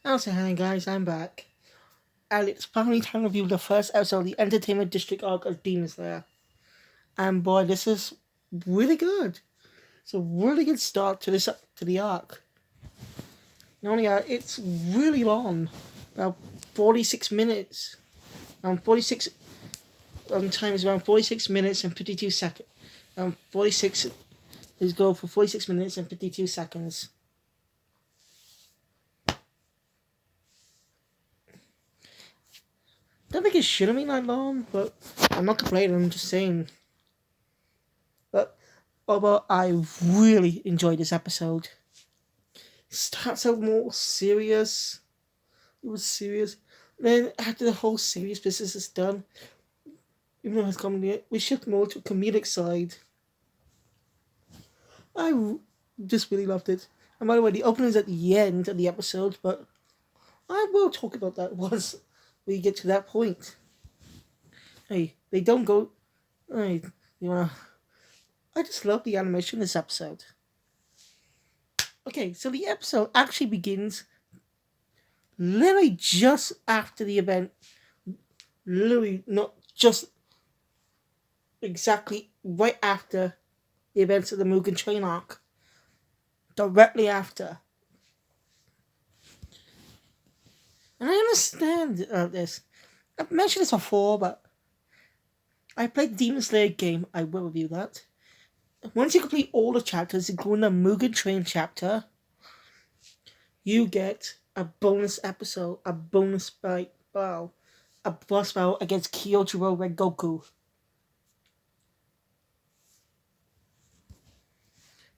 Also, hi guys, I'm back. And it's finally time to review the first episode of the Entertainment District arc of Demon Slayer. And boy, this is really good. It's a really good start to the arc. Not only that, it's really long, about 46 minutes. 46 time is around 46 minutes and 52 seconds. 46 is go for 46 minutes and 52 seconds. I don't think it should have been that long, but I'm not complaining. I'm just saying. But overall, I really enjoyed this episode. It starts out more serious. It was serious. Then after the whole serious business is done, even though it's comedy, we shift more to a comedic side. Just really loved it. And by the way, the opening is at the end of the episode, but I will talk about that once we get to that point. Hey, they don't go. Hey, you wanna? I just love the animation in this episode. Okay, so the episode actually begins literally just after the event. Literally, not just exactly right after the events of the Mugen Train arc. Directly after. And I understand this. I've mentioned this before, but I played the Demon Slayer game. I will review that. Once you complete all the chapters, including the Mugen Train chapter, you get a bonus episode, a bonus battle, a boss battle against Kyojuro Rengoku.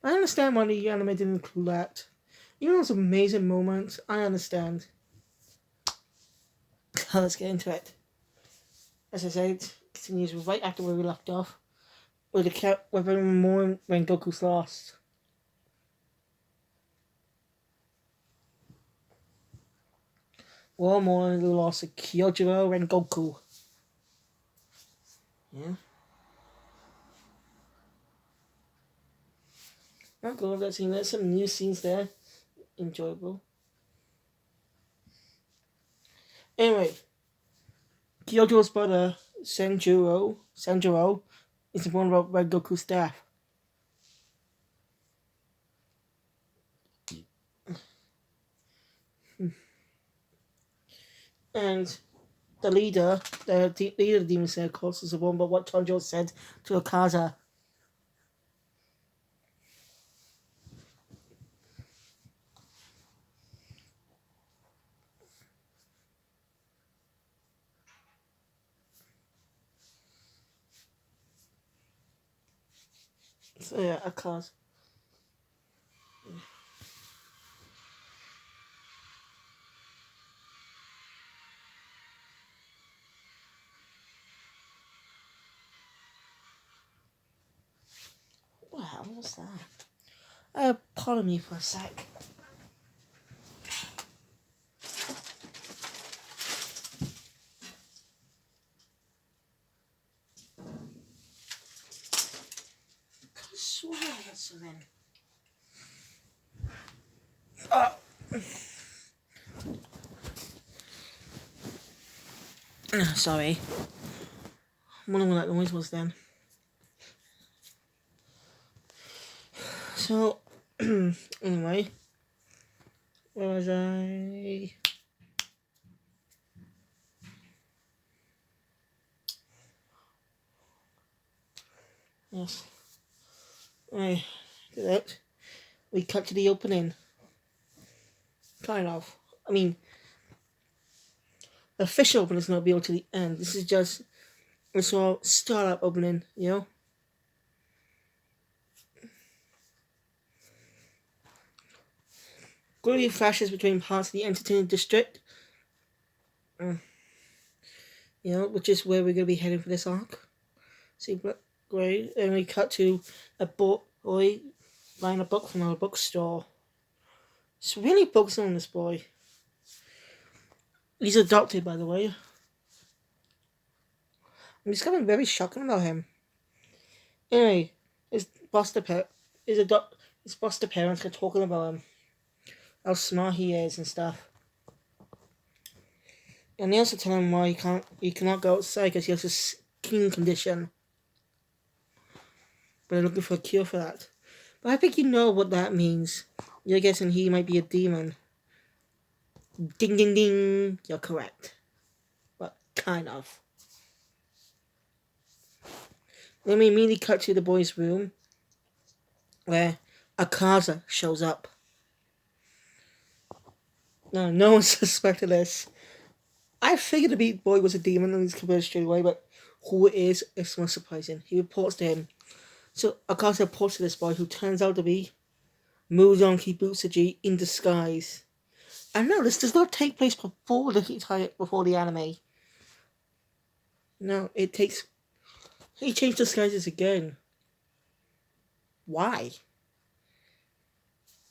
I understand why the anime didn't include that. Even those amazing moments, I understand. Let's get into it. As I said, continues right after where we left off, with everyone mourning when Goku's lost. We're all mourning the loss of Kyojuro and Goku. Yeah. Not good. There's some new scenes there. Enjoyable. Anyway, Kyoto's brother, Sanjuro, is informed about Red Goku's death. And the leader of the Demon Slayer Corps, is informed about what Tanjiro said to Akaza. So yeah, Akaza. What was that? Pardon me for a sec. I swear I had something. Sorry. I wonder what that noise was then. So, anyway, where was I? Yes. Right, did that. We cut to the opening. Kind of. I mean, the official opening is not built to the end. This is just it's all startup opening, you know. Glory flashes between parts of the entertainment district. Which is where we're gonna be heading for this arc. See, great. And we cut to a boy buying a book from our bookstore. It's really focusing on this boy. He's adopted, by the way. I'm discovering very shocking about him. Anyway, his foster parents are talking about him, how smart he is and stuff. And they also tell him why he cannot go outside because he has a skin condition. But they're looking for a cure for that. But I think you know what that means. You're guessing he might be a demon. Ding ding ding. You're correct. But kind of. Then we immediately cut to the boys' room where Akaza shows up. No one suspected this. I figured the Beat Boy was a demon and he's converted straight away, but who it is more surprising. He reports to him. So Akaza reports to this boy who turns out to be Mujon Kibutsuji in disguise. And no, this does not take place before the anime. No, it takes. He changed disguises again. Why?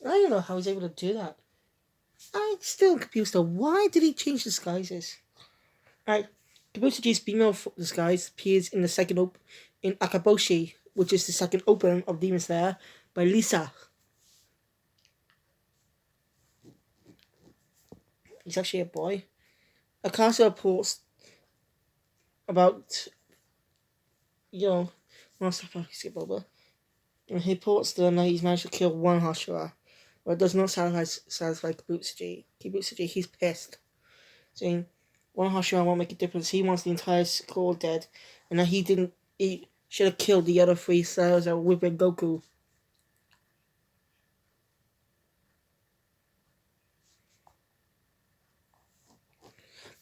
I don't know how he's able to do that. I'm still confused though. Why did he change disguises? Alright, Kibutsuji's female disguise appears in the in Akaboshi, which is the second opening of Demon Slayer by Lisa. He's actually a boy. Akaza reports about, most of skip over. And he reports that he's managed to kill one Hashira, but it does not satisfy Kibutsuji. Kibutsuji, he's pissed, saying one Hashira won't make a difference. He wants the entire school dead, and that he should have killed the other three Slayers that were with Goku.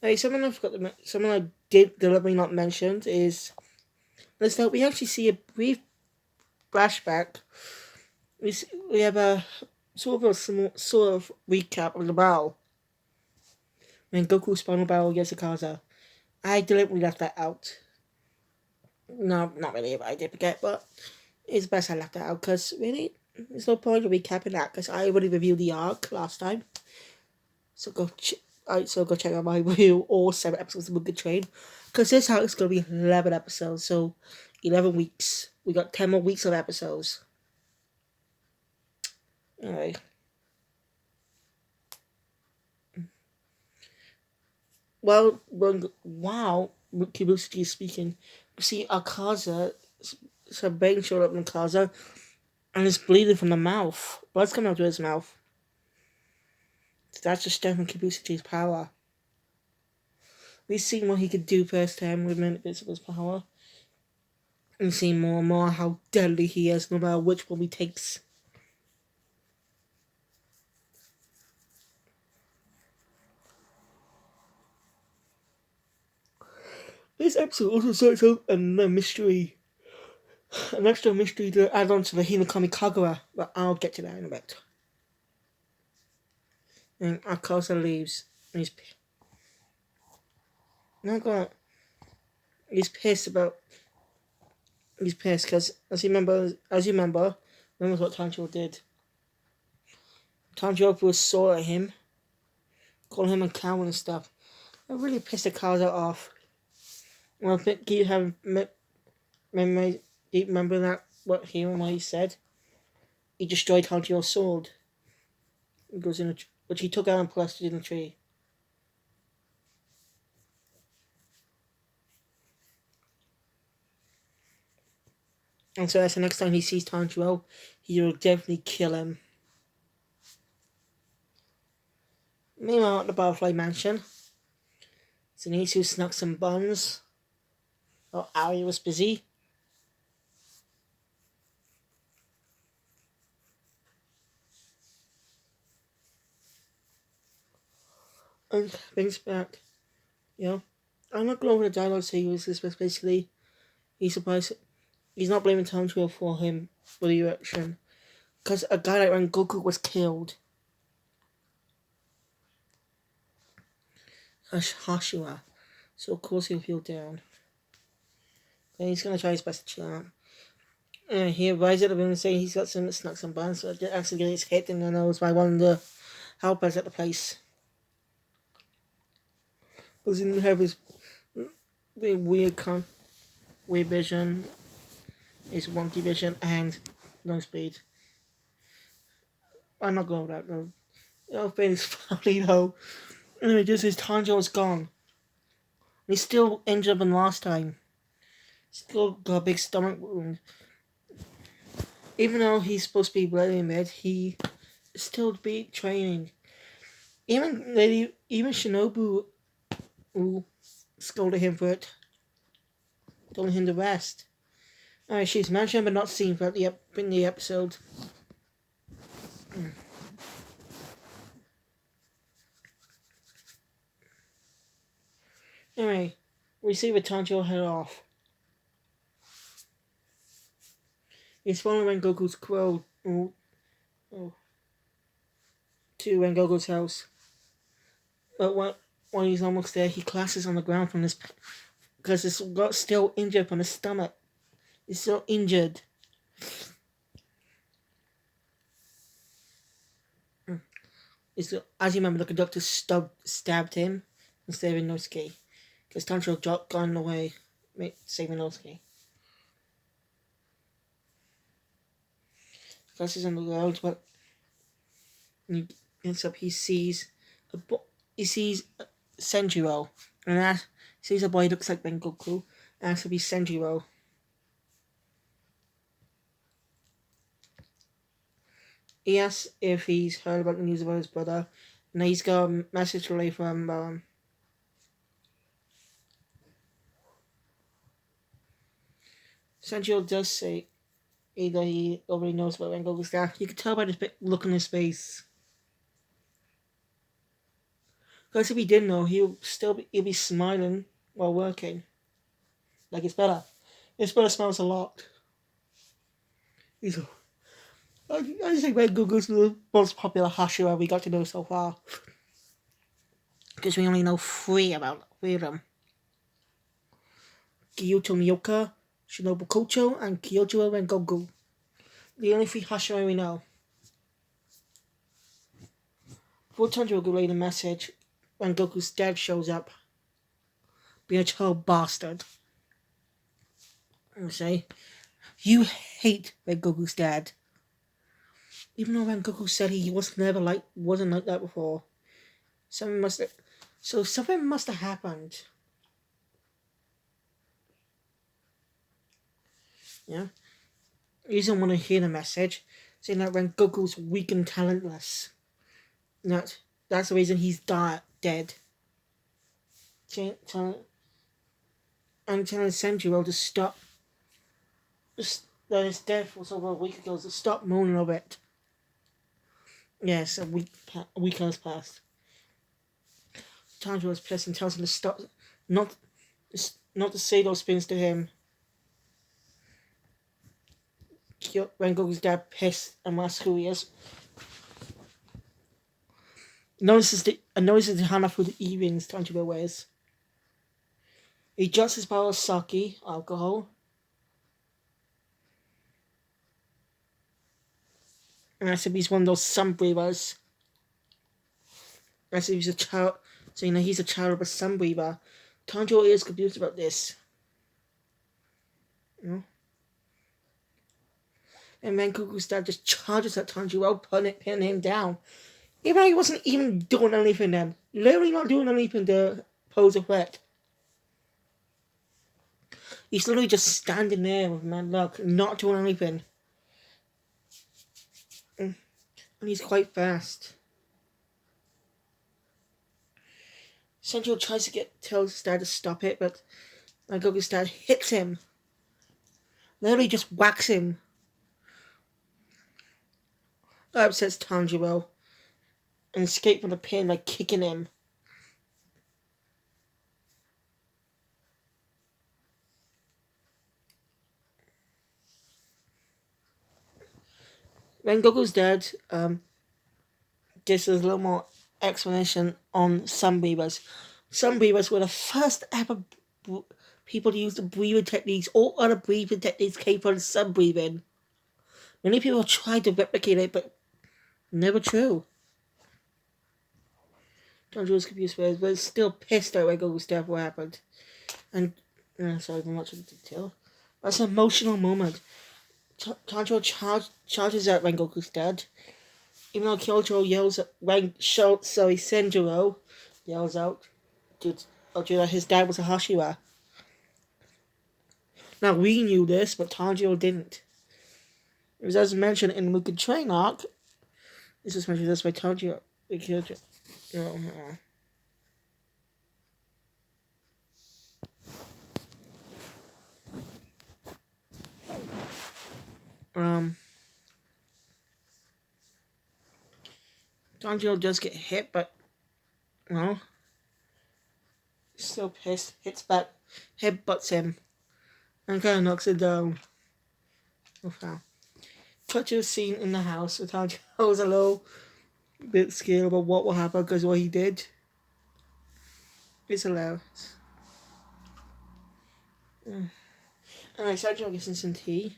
Hey, something I did deliberately not mention is that we actually see a brief flashback. We have a sort of recap of the battle when Goku spinal battle against Akaza. I deliberately left that out. No, not really, but I did forget, but it's best I left that out because really, there's no point in recapping that because I already reviewed the arc last time. So go check out my review, all 7 episodes of Good Train, because this arc is going to be 11 episodes, so 11 weeks. We got 10 more weeks of episodes. Alright. Well, wow, Kibutsuji is speaking. You see Akaza, so Bane showed up in Akaza, and is bleeding from the mouth. Blood's coming out of his mouth. So that's just strength from Kibutsuji's power. We've seen what he could do first time with bits of his power. And see more and more how deadly he is, no matter which one he takes. This episode also starts out another mystery. An extra mystery to add on to the Hinokami Kagura, but I'll get to that in a bit. And Akaza leaves. And he's pissed because as you remember what Tanjiro did. Tanjiro was sore at him, calling him a coward and stuff. That really pissed Akaza off. Well, I think you have remember that what he said? He destroyed Tanjiro's sword. It goes in which he took out and placed it in a tree. And so that's the next time he sees Tanjiro, he will definitely kill him. Meanwhile, at the Butterfly Mansion, Zenitsu snuck some buns while Aoi was busy. And things back. I'm not going over the dialogue sequences, but basically, he's not blaming Tanjiro for the erection. Because a guy like when Goku was killed, Hashira. So of course he'll feel down. And he's gonna try his best to chill out. And he arrives at the room and saying he's got some snacks and buns, so it accidentally gets hit in the nose by one of the helpers at the place. Because he didn't have his weird vision, his wonky vision, and no speed. I'm not going with that though. It's funny though. Anyway, just his Tanjiro is gone. He's still injured than last time. Still got a big stomach wound. Even though he's supposed to be ready mid, he still be training. Even Shinobu who scolded him for it, told him to rest. Alright, she's mentioned but not seen throughout in the episode. Anyway, we see the Tanjiro head off. He's following Rengoku's crow to Rengoku's house. But when he's almost there, he collapses on the ground from this because he's got still injured from his stomach. He's still injured. As you remember, the conductor stabbed him instead of Inosuke. Because Tanjiro got in the way, saving Inosuke. Because he's on the road, but when he gets up, he sees Senjiro, and sees a boy who looks like Rengoku, and asks to be Senjiro. He asks if he's heard about the news about his brother, and he's got a message to relay from Senjiro does say either he already knows about Rengoku's death. You can tell by the look on his face. Because if he didn't know, he'll be smiling while working. Like his brother. His brother smiles a lot. I just think Rengoku's the most popular Hashira we got to know so far. Because we only know three of them. Gyuto Miyoka, Shinobu Kocho, and Kyojuro Rengoku. The only three Hashira we know. Before Tanjiro relayed the message, Rengoku's dad shows up. Being a child bastard. I say, you hate Rengoku's dad. Even though Rengoku said he wasn't like that before. Something must have happened. Yeah? He doesn't want to hear the message, saying that Rengoku's weak and talentless. That's the reason he's dead. And telling Senjiro to stop. That his death was over a week ago, to stop moaning of it. Yes, a week has passed. Tanjiro is pissed and tells him to stop, not to say those things to him. Rengoku's dad pissed and asks who he is. Notices the Hana through the earrings Tanjiro wears. He adjusts his bottle of sake, alcohol. And asks if he's one of those sun breathers. Asks if he's a child, saying that he's a child of a sun breather. Tanjiro is confused about this. You know? And Rengoku's dad just charges at Tanjiro, pinning him down. Even though he wasn't even doing anything then. Literally not doing anything to pose a threat. He's literally just standing there with mad luck, not doing anything. And he's quite fast. Senjiro tries to tells his dad to stop it, but Rengoku's dad hits him. Literally just whacks him. That upsets Tanjiro. And escape from the pin by kicking him. Rengoku's dad gives us a little more explanation on sunbeavers. Sunbeavers were the first ever people to use the breathing techniques. All other breathing techniques came from sun breathing. Many people tried to replicate it, but never true. Tanjiro's confused, but still pissed at Rengoku's death what happened. And sorry for much of the detail. That's an emotional moment. Tanjiro charges at Rengoku's dad. Even though Kyojuro yells at Senjiro yells out, told you that his dad was a Hashira. Now, we knew this, but Tanjiro didn't. It was as mentioned in the Mugen Train arc. This is mentioned this by Tanjiro. Um, Tanjiro does get hit, but, still pissed. Hits back, headbutts him, and kind of knocks it down. Oh, wow. Cut to a scene in the house where Tanjiro was a little bit scared about what will happen because what he did. It's hilarious. Alright, Tanjiro gets in some tea.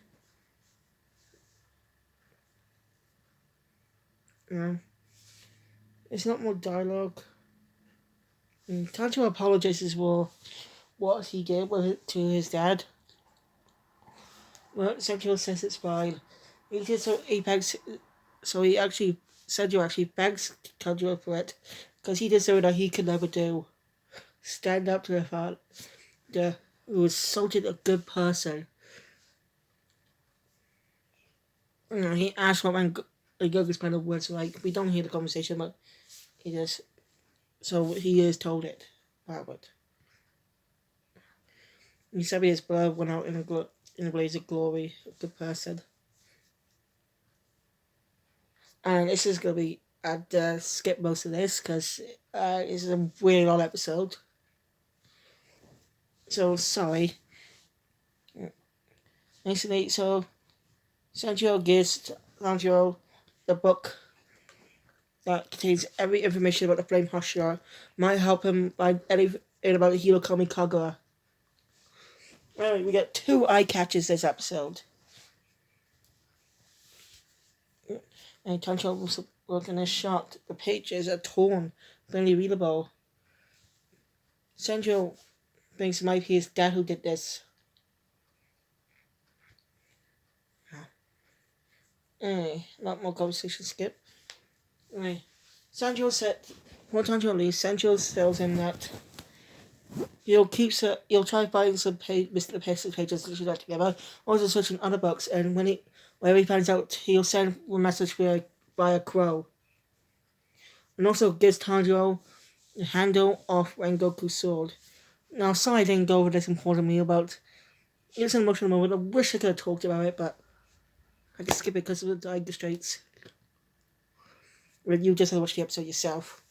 It's not more dialogue. Tanjiro apologizes for what he did to his dad. Well, Sancho says it's fine. Sancho actually begs Tanjiro for it because he did something that he could never do. Stand up to the father who assaulted a good person. He asked what Goku's kind of words like. We don't hear the conversation, but he does. So he is told it. Robert. He said his blood went out in a blaze of glory. A good person. And this is going to be... I'd skip most of this because this is a really long episode. So, sorry. Basically, so... Sancho gives Tanjiro the book that contains every information about the Flame Hashira. Might help him find anything about the Hero Kami Kagura. Alright, we get 2 eye catches this episode. And Tanjiro was looking at shot. The pages are torn, barely readable. Sancho thinks it might be his dad who did this. Anyway, not more conversation skip. Anyway, Sancho said, when Tanjiro leaves, Sancho tells him that he'll try finding some Mr. Pest pages to that together, also searching other books, and whenever he finds out, he'll send a message via Crow. And also gives Tanjiro the handle of Rengoku's sword. Now, sorry I didn't go over this important meal about... It's an emotional moment. I wish I could have talked about it, but I just skip it because of the dying straits. You just have to watch the episode yourself.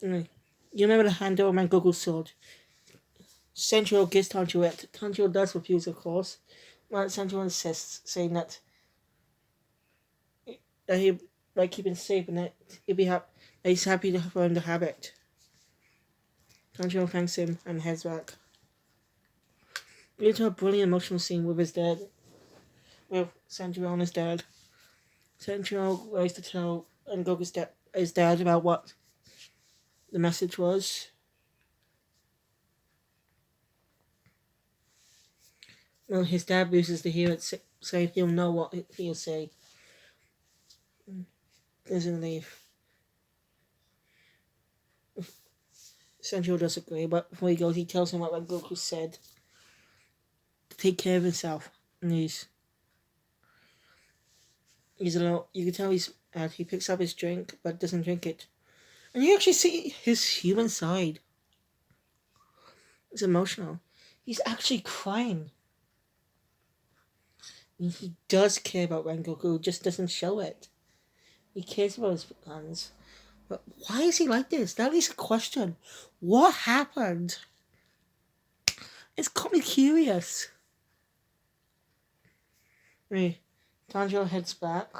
Anyway, you remember the handle of Rengoku's sword? Sancho gives Tanjiro it. Tanjiro does refuse, of course. But Sancho insists, saying that he like keeping it safe and that he's happy for him to have it. Tanjiro thanks him and heads back. We get to a brilliant emotional scene with his dad. With Sanjiro and his dad. Sanjiro goes to tell his dad about what the message was. Well, his dad uses to hear it, so he'll know what he'll say. Doesn't leave. Sanjiro does agree, but before he goes, he tells him what Goku said. To take care of himself. And he's a little... You can tell he picks up his drink, but doesn't drink it. And you actually see his human side. It's emotional. He's actually crying. He does care about Rengoku, just doesn't show it. He cares about his plans. But why is he like this? That is a question. What happened? It's got me curious. Anyway, Tanjiro heads back.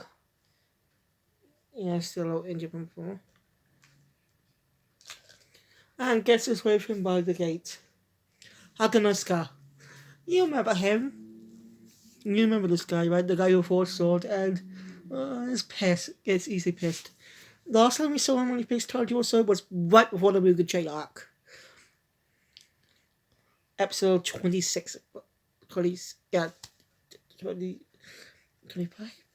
Still a little injured from before. And gets his way from by the gate. Haganosuka. You remember him? You remember this guy, right? The guy who fought sword and is pissed. Gets easily pissed. Last time we saw him when he faced Tanjiro sword was right before the Mugen Train arc. Episode 26. 25?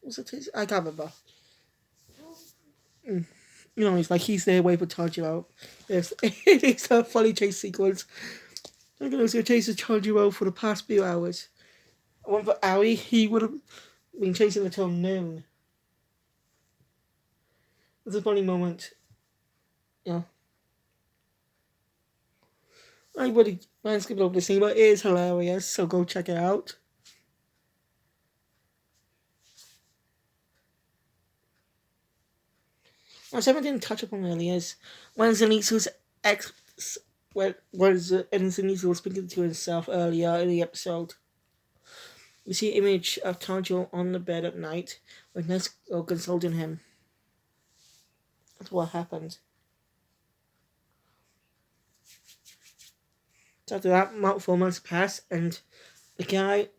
Was it? I can't remember. You know, it's like he's there waiting for Tanjiro. It's a funny chase sequence. I'm gonna chase Tanjiro for the past few hours. I went for Aoi, he would have been chasing until noon. It's a funny moment. Yeah. I would man skip over the scene, but it is hilarious, so go check it out. Now, something I didn't touch upon earlier is when Zenitsu's ex. When Zenitsu was speaking to himself earlier in the episode, we see an image of Tanjiro on the bed at night with Nezuko consulting him. That's what happened. So after that, 4 months pass, and the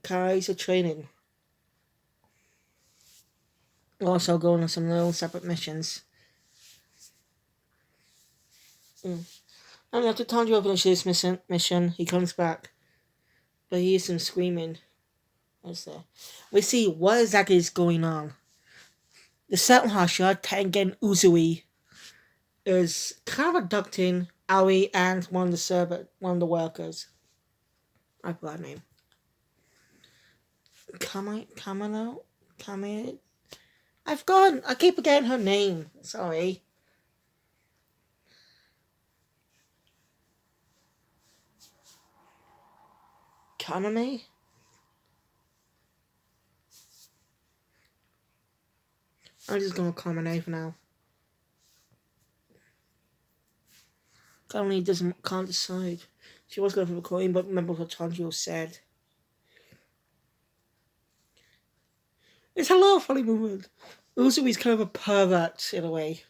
guys are training. Also going on some little separate missions. And after Tanjiro finishes this mission, he comes back. But he hears some screaming. We see what exactly is going on. The Senhasha, Tengen Uzui, is kind of abducting Aoi and one of the workers. I forgot her name. Kamano? I've forgotten. I keep forgetting her name. Sorry. Kaname? I'm just going to Kamane for now. Kaname can't decide. She was going for the coin, but remember what Tanjiro said. It's a lot of funny movement. Also, he's kind of a pervert in a way.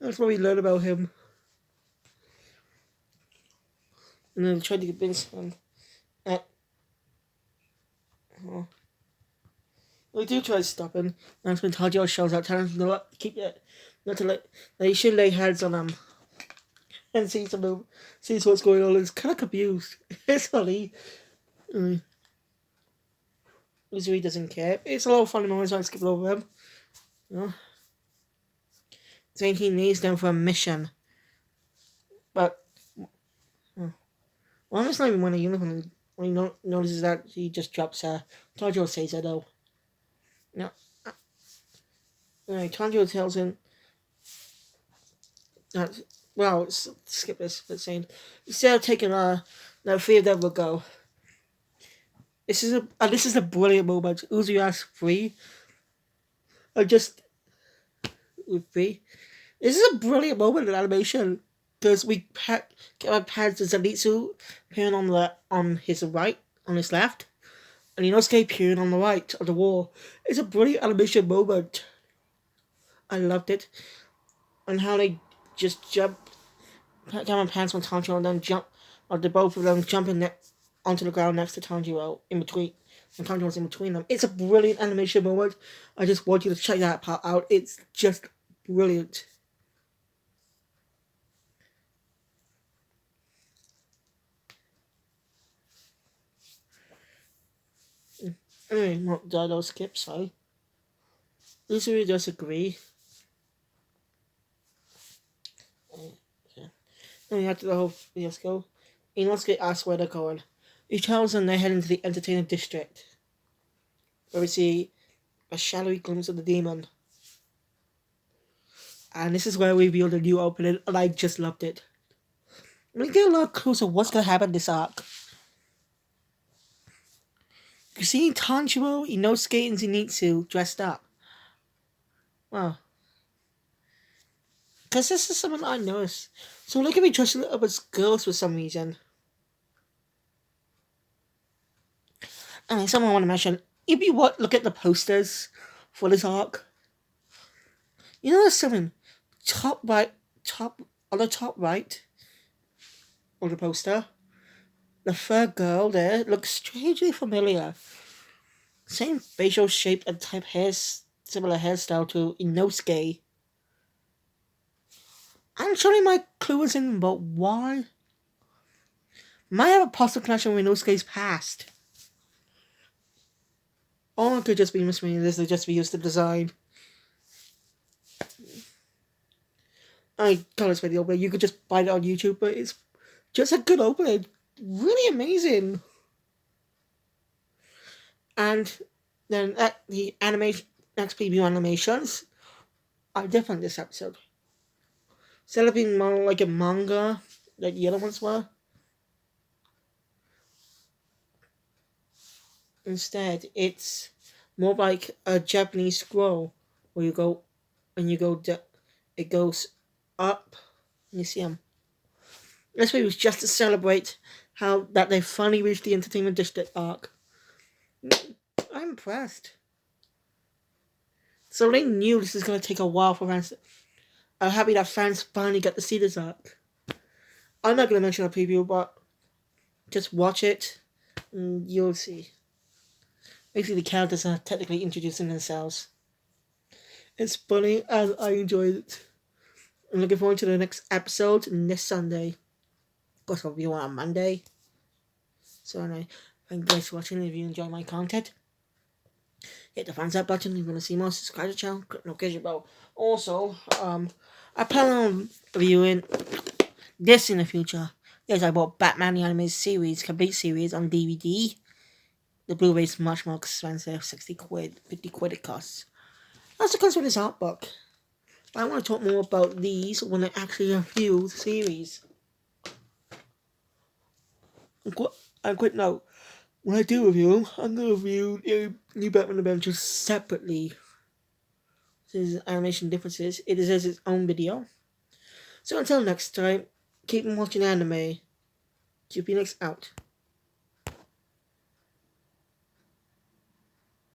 That's what we learn about him. And then trying to convince him that. Oh. We do try to stop him. That's when Tanjiro shows up, telling him to keep it, not to let. That he should lay hands on him. And sees what's going on. It's kind of confused. It's funny. Uzui doesn't care. It's a lot of funny moments, so I skip over them. You know? Saying he needs them for a mission. But well, it's not even wearing a uniform. When he notices that, he just drops her. Tanjiro says it though. No. Anyway, Tanjiro tells him that, well, skip this, but saying, instead of taking the 3 of them will go. This is a brilliant moment. Uzui asks 3. Or just with 3. This is a brilliant moment in animation. Because we get our pads to Zenitsu appearing on his right, on his left, and Inosuke appearing on the right of the wall. It's a brilliant animation moment. I loved it. And how they just jump down pants on Tanjiro and then jump, or the both of them jumping onto the ground next to Tanjiro in between, and Tanjiro's in between them. It's a brilliant animation moment. I just want you to check that part out. It's just brilliant. Anyway, not Dido skip, sorry. Uzui does agree. Anyway, after the whole fiasco, Inosuke asks where they're going. He tells them they're heading to the entertainment district, where we see a shadowy glimpse of the demon. And this is where we reveal the new opening, and I just loved it. We get a lot of clues of what's going to happen this arc. You see Tanjiro, Inosuke, and Zenitsu dressed up. Wow. Because this is something I noticed. So look at me dressing up as girls for some reason. And something I want to mention. If you look at the posters for this arc, you notice something. On the top right of the poster, the third girl there looks strangely familiar. Same facial shape and type similar hairstyle to Inosuke. I'm sure my clue is in, but why? Might have a possible connection with Inosuke's past. Or it could just be misreading this to just be used to design. I can't explain the opening. You could just find it on YouTube, but it's just a good opening. Really amazing. And then the animation, next preview animations are different this episode. Instead of being more like a manga, like the other ones were, instead it's more like a Japanese scroll where you go, when you go, it goes up, and you see them. This way was just to celebrate how that they finally reached the Entertainment District arc. I'm impressed. So they knew this is going to take a while for fans. I'm happy that fans finally got to see this arc. I'm not going to mention a preview, but just watch it and you'll see. Basically, the characters are technically introducing themselves. It's funny and I enjoyed it. I'm looking forward to the next episode this Sunday. Of course, I'll review on Monday. So anyway, thank you guys for watching. If you enjoy my content, hit the thumbs up button if you want to see more. Subscribe to the channel, click the notification bell. Also, I plan on reviewing this in the future. Yes, I bought Batman the Animated Series, complete series on DVD. The Blu-ray is much more expensive, 60 quid, 50 quid it costs. Also comes with this art book. But I want to talk more about these when I actually review the series. A quick note. When I do review, I'm going to review New Batman Adventures separately. This is animation differences. It deserves its own video. So until next time, keep watching anime. QPNX out.